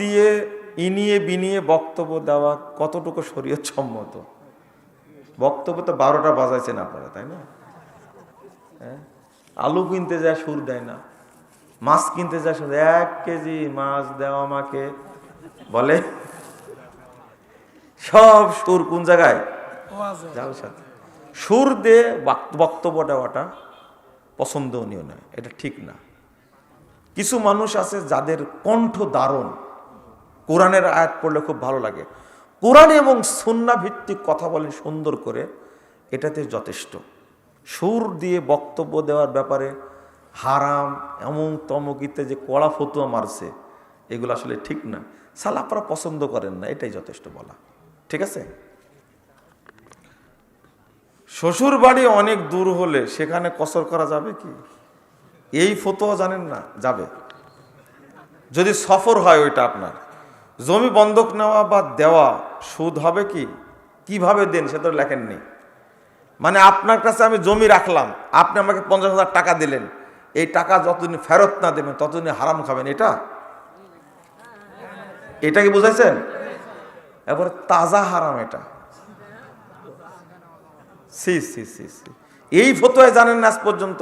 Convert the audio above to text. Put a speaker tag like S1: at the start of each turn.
S1: দিয়ে ইনিয়ে বিনিয়ে বক্তব্য দেওয়া কতটুকু শরীয়ত সম্মত? বক্তব্য তো 12টা বাজাইছেন আপনারা, তাই না? আলু কিনতে যায় সুর দেয় না, মাছ কিনতে যায় সুর, 1 কেজি মাছ দেওয়া আমাকে বলে, সব সুর কোন জায়গায়? যাও সাথে সুর দিয়ে বক্তব্য দেওয়াটা পছন্দনীয় নয়, এটা ঠিক না। কিছু মানুষ আছে যাদের কণ্ঠ দারুণ, কোরআনের আয়াত পড়লে খুব ভালো লাগে, কোরআন এবং সুন্নাহ ভিত্তিক কথা বলেন সুন্দর করে, এটাতে যথেষ্ট। সুর দিয়ে বক্তব্য দেওয়ার ব্যাপারে হারাম এমন তমকিতে যে কড়া ফতুয়া মারছে, এগুলো আসলে ঠিক না। সালাফরা পছন্দ করেন না, এটাই যথেষ্ট বলা, ঠিক আছে? শ্বশুর বাড়ি অনেক দূর হলে সেখানে কসর করা যাবে কি? এই ফতোয়া জানেন না? যাবে, যদি সফর হয় ওইটা আপনার। জমি বন্ধক নেওয়া বা দেওয়া সুদ হবে কি? কিভাবে দেন সে তো লেখেননি। মানে আপনার কাছে আমি জমি রাখলাম, আপনি আমাকে 50,000 টাকা দিলেন, এই টাকা যতদিন ফেরত না দেবেন ততদিন হারাম খাবেন, এটা কি বুঝাইছেন? এবার তাজা হারাম এটা। সি সি সি সি, এই ফতোয়া জানেন না আজ পর্যন্ত?